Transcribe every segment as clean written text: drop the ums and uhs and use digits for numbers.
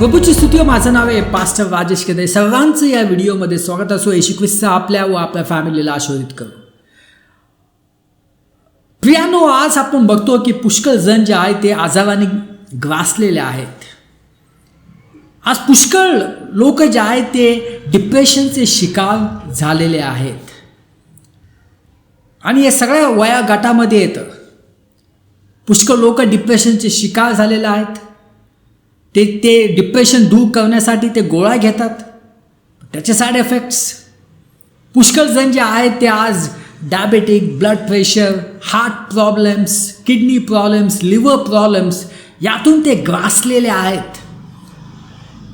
प्रभूची स्तुती. माझं नाव आहे पास्टर राजेश केदारे. सर्वांचं या व्हिडिओमध्ये स्वागत असो. येशू ख्रिस्त आपल्या व आपल्या फॅमिलीला आशीर्वादित करो. प्रियानो, आज आपण बघतो की पुष्कळ जण जे आहेत ते आजाराने ग्रासलेले आहेत. आज पुष्कळ लोक जे आहेत ते डिप्रेशनचे शिकार झालेले आहेत आणि हे सगळ्या वया गटामध्ये येतं. पुष्कळ लोक डिप्रेशनचे शिकार झालेले आहेत. ते डिप्रेशन दूर करण्यासाठी ते गोळ्या घेतात, त्याचे साईड इफेक्ट्स. पुष्कळ जण जे आहेत ते आज diabetic, blood pressure, heart problems, kidney problems, liver problems यातून ते ग्रासलेले आहेत.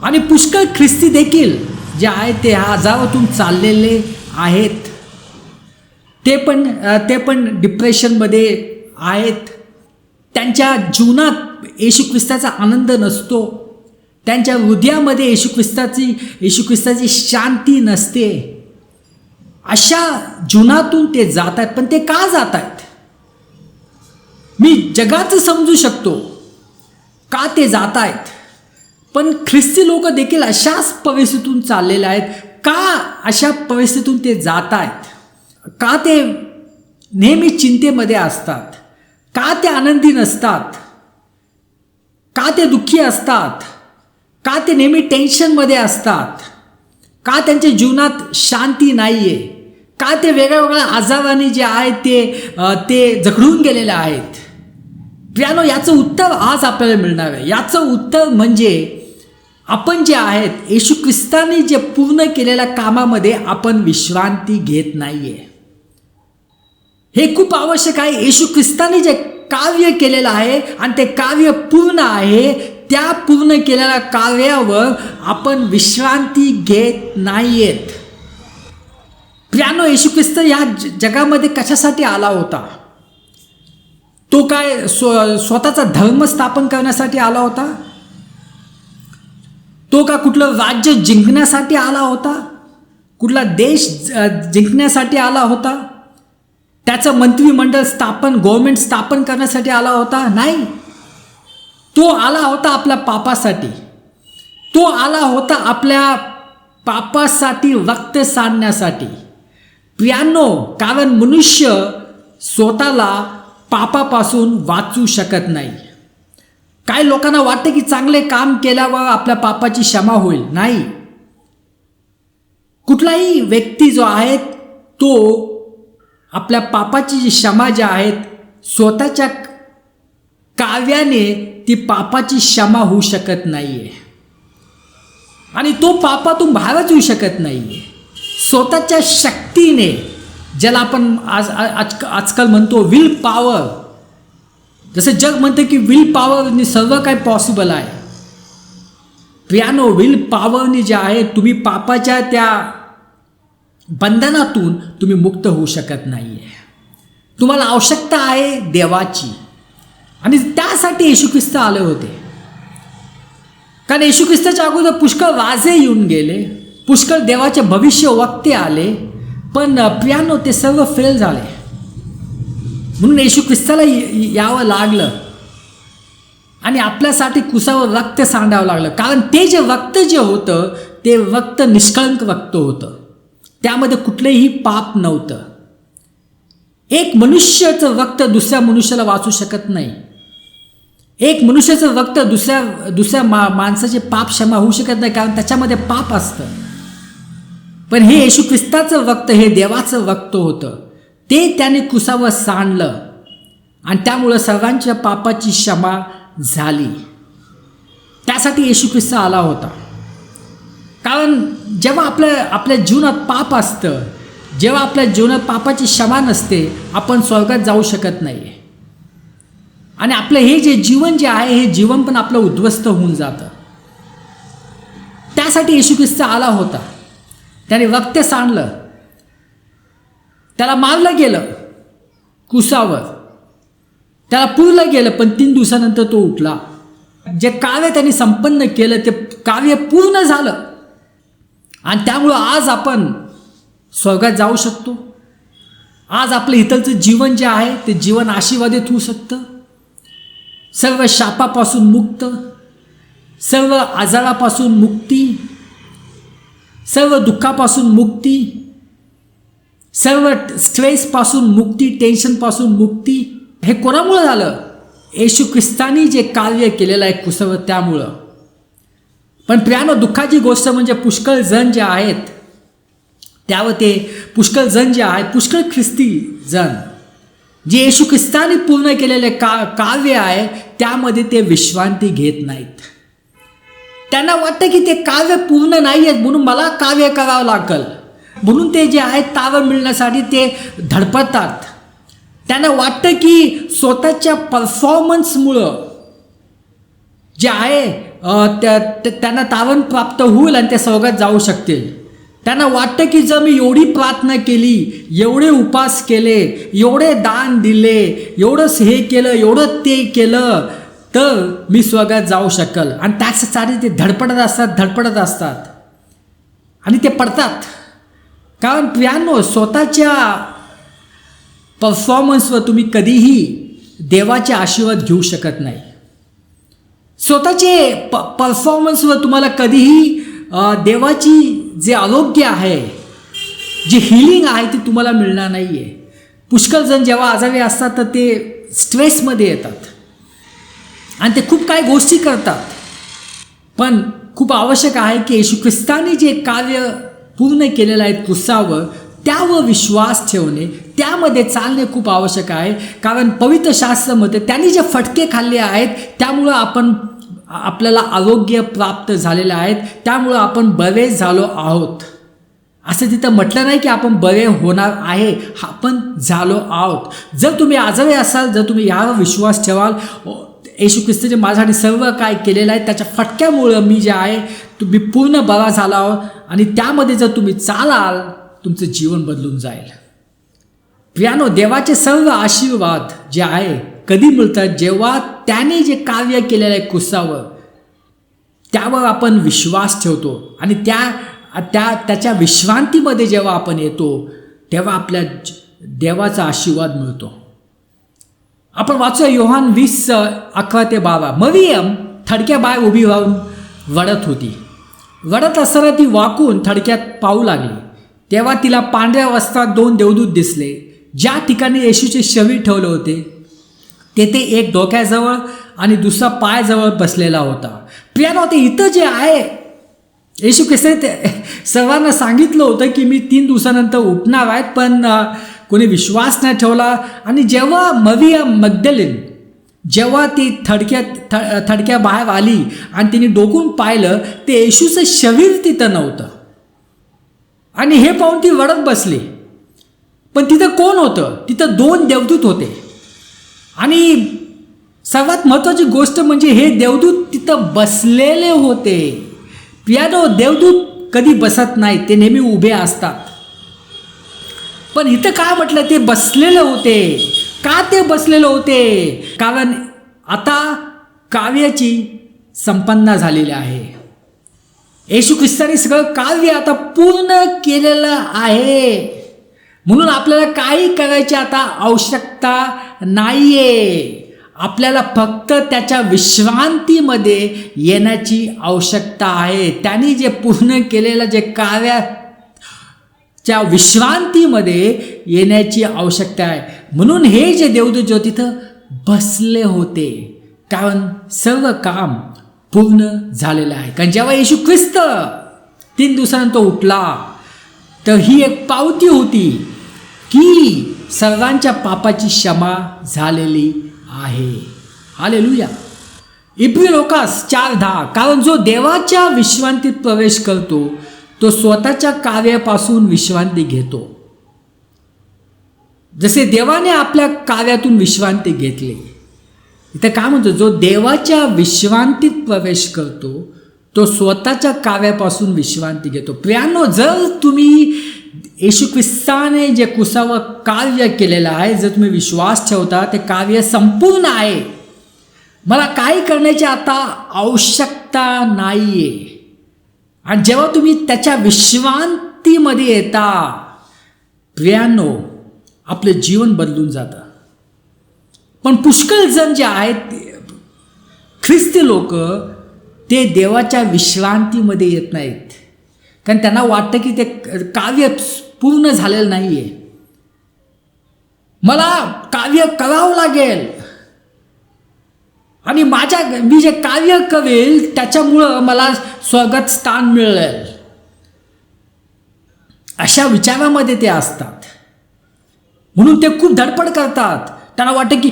आणि पुष्कळ ख्रिस्ती देखील जे आहेत ते ह्या आजारातून चाललेले आहेत. ते पण डिप्रेशनमध्ये आहेत. त्यांच्या जीवनात येशू ख्रिस्ताचा आनंद नसतो. त्यांच्या हृदयामध्ये येशू ख्रिस्ताची शांती नसते. अशा जीवनातून ते जात आहेत. पण ते का जात आहेत? मी जगाचं समजू शकतो का ते जात आहेत, पण ख्रिस्ती लोक देखील अशाच परिस्थितीतून चाललेले आहेत. का अशा परिस्थितीतून ते जात आहेत? का ते नेहमी चिंतेमध्ये असतात? का ते आनंदी नसतात? का ते दुःखी असतात? का ते नेहमी टेन्शनमध्ये असतात? का त्यांच्या जीवनात शांती नाही आहे? का ते वेगळ्या आजाराने जे आहेत ते जखडून गेलेले आहेत? प्रियानो, याचं उत्तर आज आपल्याला मिळणार आहे. याचं उत्तर म्हणजे आपण जे आहेत येशू ख्रिस्ताने जे पूर्ण केलेल्या कामामध्ये आपण विश्रांती घेत नाही आहे. हे खूप आवश्यक आहे. येशू ख्रिस्ताने जे कार्य केलेलं आहे आणि ते कार्य पूर्ण आहे, त्या पूर्ण केलेल्या कार्यावर आपण विश्रांती घेत नाही आहेत. प्रियानो, येशू ख्रिस्त या जगामध्ये कशासाठी आला होता? तो काय स्वतःचा धर्म स्थापन करण्यासाठी आला होता? तो का कुठलं राज्य जिंकण्यासाठी आला होता? कुठला देश जिंकण्यासाठी आला होता? त्याचं मंत्रिमंडळ गव्हर्नमेंट स्थापन करण्यासाठी आला होता? नाही. तो आला होता आपल्या पापासाठी. तो आला होता आपल्या पापासाठी रक्त सांडण्यासाठी. प्रियानो, कारण मनुष्य स्वतःला पापापासून वाचू शकत नाही. काही लोकांना वाटतं की चांगले काम केल्यावर आपल्या पापाची क्षमा होईल. नाही. कुठलाही व्यक्ती जो आहे तो आपल्या पापाची जी क्षमा जी आहेत स्वतःच्या कार्याने ती पापाची क्षमा होऊ शकत नाही आहे आणि तो पापातून बाहेरच येऊ शकत नाही आहे. स्वतःच्या शक्तीने, ज्याला आपण आजकाल म्हणतो विल पॉवर, जसं जग म्हणतं की विल पॉवरने सर्व काही पॉसिबल आहे. प्रियानो, विल पॉवरने जे आहे तुम्ही पापाच्या त्या बंधनातून तुम्ही मुक्त होऊ शकत नाही आहे. तुम्हाला आवश्यकता आहे देवाची, आणि त्यासाठी येशू ख्रिस्त आले होते. कारण येशू ख्रिस्ताच्या अगोदर पुष्कळ राजे येऊन गेले, पुष्कळ देवाचे भविष्य वक्ते आले, पण प्रियानो ते सर्व फेल झाले. म्हणून येशू ख्रिस्ताला यावं लागलं आणि आपल्यासाठी कुसावर रक्त सांडावं लागलं. कारण ते जे रक्त जे होतं ते रक्त निष्कळंक रक्त होतं. त्यामध्ये कुठलेही पाप नव्हतं. एक मनुष्याचं रक्त दुसऱ्या मनुष्याला वाचू शकत नाही. एक मनुष्याचं रक्त दुसऱ्या माणसाचे पाप क्षमा होऊ शकत नाही, कारण त्याच्यामध्ये पाप असतं. पण हे येशू ख्रिस्ताचं रक्त हे देवाचं रक्त होतं. ते त्याने कुसावर सांडलं आणि त्यामुळं सर्वांच्या पापाची क्षमा झाली. त्यासाठी येशू ख्रिस्त आला होता. कारण जेव्हा आपल्या जीवनात पाप असतं, जेव्हा आपल्या जीवनात पापाची क्षमा नसते, आपण स्वर्गात जाऊ शकत नाही. आणि आपलं हे जे जीवन जे आहे हे जीवन पण आपलं उद्ध्वस्त होऊन जातं. त्यासाठी येशू ख्रिस्त आला होता. त्याने रक्त सांडलं, त्याला मारलं गेलं कुसावर, त्याला पुरलं गेलं, पण 3 दिवसानंतर तो उठला. जे कार्य त्यांनी संपन्न केलं ते कार्य पूर्ण झालं आणि त्यामुळं आज आपण स्वर्गात जाऊ शकतो. आज आपलं इथलचं जीवन जे आहे ते जीवन आशीर्वादित होऊ शकतं. सर्व शापापासून मुक्त, सर्व आजारापासून मुक्ती, सर्व दुःखापासून मुक्ती, सर्व स्ट्रेसपासून मुक्ती, टेन्शनपासून मुक्ती. हे कोणामुळं झालं? येशू ख्रिस्तानी जे कार्य केलेलं आहे क्रूसावर त्यामुळं. पण प्रियानो, दुःखाची गोष्ट म्हणजे पुष्कळ जण जे आहेत त्यावर ते पुष्कळ जण जे आहेत, पुष्कळ ख्रिस्ती जण जे येशू ख्रिस्तानी पूर्ण केलेले कार्य आहे त्यामध्ये ते विश्रांती घेत नाहीत. त्यांना वाटतं की ते कार्य पूर्ण नाही आहेत म्हणून मला कार्य करावं लागेल, म्हणून ते जे आहेत तारण मिळण्यासाठी ते धडपडतात. त्यांना वाटतं की स्वतःच्या परफॉर्मन्समुळं जे आहे त्यांना तारण प्राप्त होईल आणि ते स्वर्गात जाऊ शकतील. त्यांना वाटतं की जर मी एवढी प्रार्थना केली, एवढे उपास केले, एवढे दान दिले, एवढंच हे केलं, एवढं ते केलं तर मी स्वर्गात जाऊ शकेल. आणि त्यासाठी ते धडपडत असतात आणि ते पडतात. कारण प्रियांनो, स्वतःच्या परफॉर्मन्सवर तुम्ही कधीही देवाचे आशीर्वाद घेऊ शकत नाही. स्वतःचे परफॉर्मन्सवर तुम्हाला कधीही देवाची जे आरोग्य आहे, जी हिलिंग आहे ती तुम्हाला मिळणार नाही आहे. पुष्कळ जण जेव्हा आजारी असतात तर ते स्ट्रेसमध्ये येतात आणि ते खूप काही गोष्टी करतात. पण खूप आवश्यक आहे की येशू ख्रिस्ताने जे कार्य पूर्ण केलेलं आहे क्रूसावर त्यावर विश्वास ठेवणे, त्यामध्ये चालणे खूप आवश्यक आहे. कारण पवित्र शास्त्रामध्ये त्यांनी जे फटके खाल्ले आहेत त्यामुळं आपल्याला आरोग्य प्राप्त झालेलं आहे, त्यामुळं आपण बरे झालो आहोत. असं तिथं म्हटलं नाही की आपण बरे होणार आहे, आपण झालो आहोत. जर तुम्ही आजारी असाल, जर तुम्ही यावर विश्वास ठेवाल, येशू ख्रिस्ताने माझ्यासाठी सर्व काय केलेलं आहे त्याच्या फटक्यामुळं मी जे आहे तुम्ही पूर्ण बरा झाला आहोत आणि त्यामध्ये जर तुम्ही चालाल तुमचं जीवन बदलून जाईल. प्रियानो, देवाचे सर्व आशीर्वाद जे आहे कधी मिळतात? जेव्हा त्याने जे कार्य केलेलं आहे क्रूसावर त्यावर आपण विश्वास ठेवतो आणि त्याच्या विश्रांतीमध्ये जेव्हा आपण येतो तेव्हा आपल्या देवाचा आशीर्वाद मिळतो. आपण वाचूया योहान 20:11-12. मरियम थडक्या बाहेर उभी राहून रडत होती. रडत असताना ती वाकून थडक्यात पाहू लागली. तेव्हा तिला पांढऱ्या वस्त्रात 2 देवदूत दिसले. ज्या ठिकाणी येशूचे शरीर ठेवले होते तेथे एक डोक्याजवळ आणि दुसरा पायाजवळ बसलेला होता. प्रियानो, ते इथं जे आहे येशू ख्रिस्ताने सर्वांना सांगितलं होतं की मी 3 दिवसानंतर उठणार आहेत, पण कोणी विश्वास नाही ठेवला. आणि जेव्हा मरियम मग्दलिन जेव्हा ती थडक्या बाहेर आली आणि तिने डोकून पाहिलं ते येशूचं शरीर तिथं नव्हतं आणि हे पाहून ती रडत बसली. पण तिथं कोण होतं? तिथं 2 देवदूत होते. आणि सर्वात महत्त्वाची गोष्ट म्हणजे हे देवदूत तिथं बसलेले होते. प्रियानो, देवदूत कधी बसत नाही, ते नेहमी उभे असतात. पण इथं काय म्हटलं? ते बसलेले होते. का ते बसलेले होते? कारण आता कार्याची संपन्न झालेली आहे. येशू ख्रिस्ताने सगळं कार्य आता पूर्ण केलेलं आहे, म्हणून आपल्याला काही करायची आता आवश्यकता नाही आहे. आपल्याला फक्त त्याच्या विश्रांतीमध्ये येण्याची आवश्यकता आहे. त्यांनी जे पूर्ण केलेलं जे कार्याच्या विश्रांतीमध्ये येण्याची आवश्यकता आहे. म्हणून हे जे देवदूत जो तिथं बसले होते, कारण सर्व काम पूर्ण झालेलं आहे. कारण जेव्हा येशू ख्रिस्त 3 दिवसानंतर उठला तर ही एक पावती होती की सर्वांच्या पापाची क्षमा झालेली आहे. हालेलुया. इब्री लोकास 4:10. कारण जो देवाच्या विश्रांतीत प्रवेश करतो तो स्वतःच्या कार्यापासून विश्रांती घेतो, जसे देवाने आपल्या कार्यातून विश्रांती घेतली. इथं काय म्हणतो? जो देवाच्या विश्रांतीत प्रवेश करतो तो स्वतःच्या कार्यापासून विश्रांती घेतो. प्रियांनो, जर तुम्ही येशू ख्रिस्ताने जे क्रूसावर कार्य केलेलं आहे, जर तुम्ही विश्वास ठेवता ते कार्य संपूर्ण आहे, मला काही करण्याची आता आवश्यकता नाही आहे. आणि जेव्हा तुम्ही त्याच्या विश्रांतीमध्ये येता प्रियांनो, आपलं जीवन बदलून जातं. पण पुष्कळ जण जे आहेत ख्रिस्ती लोक ते देवाच्या विश्रांतीमध्ये येत नाहीत, कारण त्यांना वाटतं की ते काव्य पूर्ण झालेलं नाही आहे. मला काव्य करावं लागेल आणि मी जे कार्य करेल त्याच्यामुळं मला स्वर्गात स्थान मिळेल, अशा विचारामध्ये ते असतात. म्हणून ते खूप धडपड करतात. त्यांना वाटतं की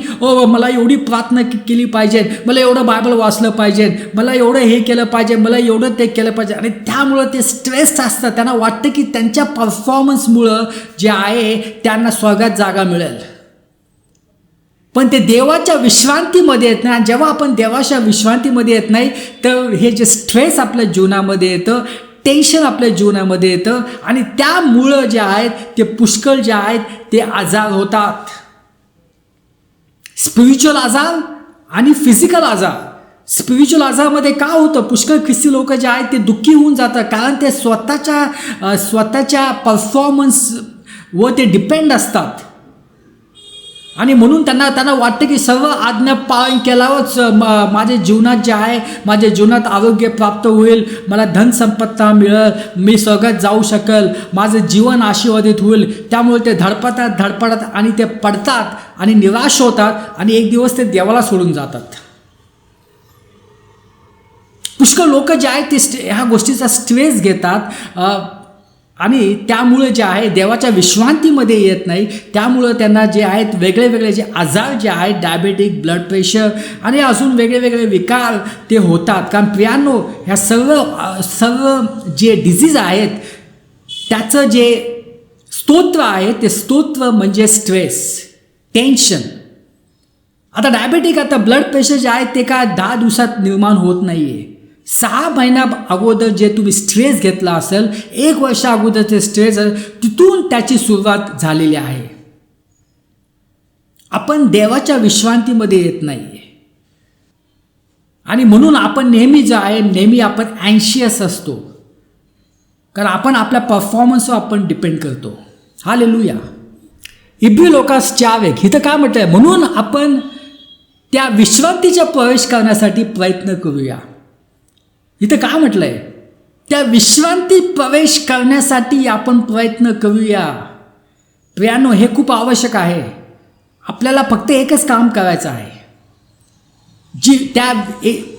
मला एवढी प्रार्थना केली पाहिजे, मला एवढं बायबल वाचलं पाहिजे, मला एवढं हे केलं पाहिजे, मला एवढं ते केलं पाहिजे, आणि त्यामुळं ते स्ट्रेस असतात. त्यांना वाटतं की त्यांच्या परफॉर्मन्समुळं जे आहे त्यांना स्वर्गात जागा मिळेल. पण ते देवाच्या विश्रांतीमध्ये येत नाही. आणि जेव्हा आपण देवाच्या विश्रांतीमध्ये येत नाही तर हे जे स्ट्रेस आपल्या जीवनामध्ये येतं, टेन्शन आपल्या जीवनामध्ये येतं, आणि त्यामुळं जे आहेत ते पुष्कळ जे आहेत ते आजार होतात. स्पिरिच्युअल आजार आणि फिजिकल आजार. स्पिरिच्युअल आजारामध्ये काय होतं, पुष्कळ ख्रिस्ती लोक जे आहेत ते दुःखी होऊन जातात, कारण ते स्वतःच्या परफॉर्मन्सवर ते डिपेंड असतात. आणि म्हणून त्यांना वाटतं की सर्व आज्ञा पालन केल्यावरच माझ्या जीवनात जे आहे, माझ्या जीवनात आरोग्य प्राप्त होईल, मला धनसंपत्ती मिळेल, मी स्वर्गात जाऊ शकेल, माझं जीवन आशीर्वादित होईल. त्यामुळे ते धडपडतात आणि ते पडतात आणि निराश होतात, आणि एक दिवस ते देवाला सोडून जातात. पुष्कळ लोक जे आहेत ते ह्या गोष्टीचा स्ट्रेस घेतात आणि त्यामुळे जे आहे देवाच्या विश्रांतीमध्ये येत नाही. त्यामुळं त्यांना जे आहेत वेगळे जे आजार जे आहेत, डायबेटिक, ब्लड प्रेशर आणि अजून वेगळे विकार ते होतात. कारण प्रियांनो, ह्या सर्व जे डिझीज आहेत त्याचं जे स्तोत्र आहे ते स्तोत्र म्हणजे स्ट्रेस, टेन्शन. आता डायबेटिक, आता ब्लड प्रेशर जे आहे ते काय 10 दिवसात निर्माण होत नाही आहे. 6 महिन्या अगोदर जे तुम्ही स्ट्रेस घेतला असेल, 1 वर्षा अगोदरचे स्ट्रेस, तिथून त्याची सुरुवात झालेली आहे. आपण देवाच्या विश्रांतीमध्ये येत नाही आहे, आणि म्हणून आपण नेहमी आपण अँशियस असतो, कारण आपण आपल्या परफॉर्मन्सवर आपण डिपेंड करतो. हालेलुया. इब्री लोकास 4:1 इथं काय म्हटलंय, म्हणून आपण त्या विश्रांतीच्या प्रवेश करण्यासाठी प्रयत्न करूया. इथं काय म्हटलंय, त्या विश्रांती प्रवेश करण्यासाठी आपण प्रयत्न करूया. प्रियांनो, हे खूप आवश्यक आहे. आपल्याला फक्त एकच काम करायचं आहे, त्या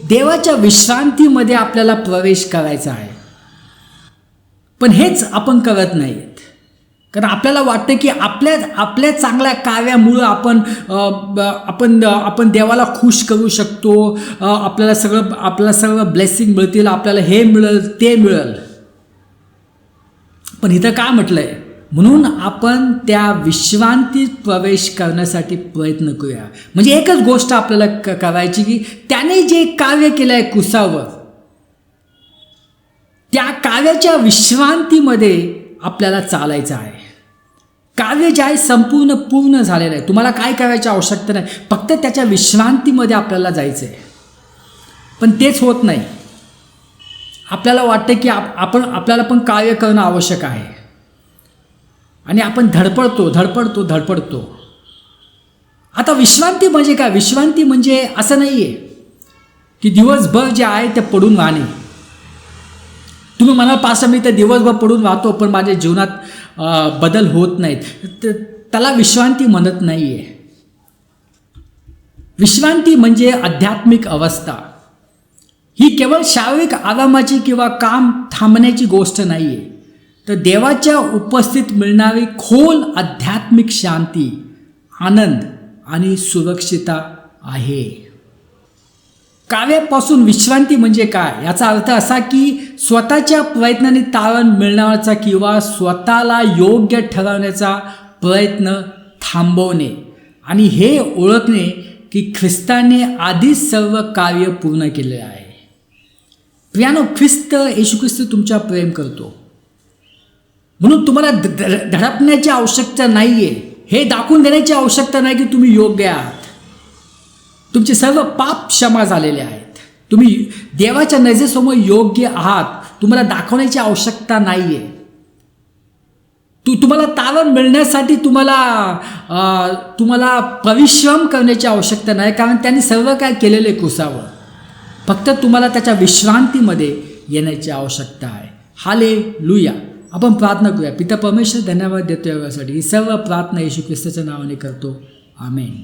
देवाच्या विश्रांतीमध्ये आपल्याला प्रवेश करायचा आहे. पण हेच आपण करत नाहीत, कारण आपल्याला वाटतं की आपल्या चांगल्या कार्यामुळं आपण देवाला खुश करू शकतो, आपल्याला सगळं ब्लेसिंग मिळतील, आपल्याला हे मिळेल ते मिळेल. पण इथं काय म्हटलंय, म्हणून आपण त्या विश्रांतीत प्रवेश करण्यासाठी प्रयत्न करूया. म्हणजे एकच गोष्ट आपल्याला करायची की त्याने जे कार्य केलं आहे क्रूसावर, त्या कार्याच्या विश्रांतीमध्ये आपल्याला चालायचं आहे. कार्य जे आहे संपूर्ण पूर्ण झालेलं आहे. तुम्हाला काय करायची आवश्यकता नाही, फक्त त्याच्या विश्रांतीमध्ये आपल्याला जायचं आहे. पण तेच होत नाही. आपल्याला वाटतं की आपल्याला पण कार्य करणं आवश्यक आहे, आणि आपण धडपडतो. आता विश्रांती म्हणजे काय? विश्रांती म्हणजे असं नाही आहे की दिवसभर जे आहे ते पडून राहणे. तुम्ही म्हणाल, पास्टर मी तर दिवसभर पडून राहतो पण माझ्या जीवनात बदल होत नाहीत, त्याला विश्रांती म्हणत नाही आहे. विश्रांती म्हणजे आध्यात्मिक अवस्था. ही केवळ शारीरिक आरामाची किंवा काम थांबण्याची गोष्ट नाही आहे, तर देवाच्या उपस्थित मिळणारी खोल आध्यात्मिक शांती, आनंद आणि सुरक्षितता आहे. कार्यापासून विश्रांती म्हणजे काय? याचा अर्थ असा की स्वतःच्या प्रयत्नाने तारण मिळवण्याचा किंवा स्वतःला योग्य ठरवण्याचा प्रयत्न थांबवणे, आणि हे ओळखणे की ख्रिस्ताने आधीच सर्व कार्य पूर्ण केले आहे. प्रियानो, येशू ख्रिस्त तुमच्या प्रेम करतो, म्हणून तुम्हाला धडपण्याची आवश्यकता नाही आहे. हे दाखवून देण्याची आवश्यकता नाही की तुम्ही योग्य आहात. तुमचे सर्व पाप क्षमा झालेले आहेत. तुम्ही देवाच्या नजरेसमोर योग्य आहात. तुम्हाला दाखवण्याची आवश्यकता नाही आहे. तुम्हाला तारण मिळण्यासाठी तुम्हाला परिश्रम करण्याची आवश्यकता नाही, कारण त्यांनी सर्व काय केलेले क्रूसावर. फक्त तुम्हाला त्याच्या विश्रांतीमध्ये येण्याची आवश्यकता आहे. हालेलुया. आपण प्रार्थना करूया. पिता परमेश्वर, धन्यवाद देतो यासाठी. ही सर्व प्रार्थना येशू ख्रिस्ताच्या नावाने करतो. आमेन.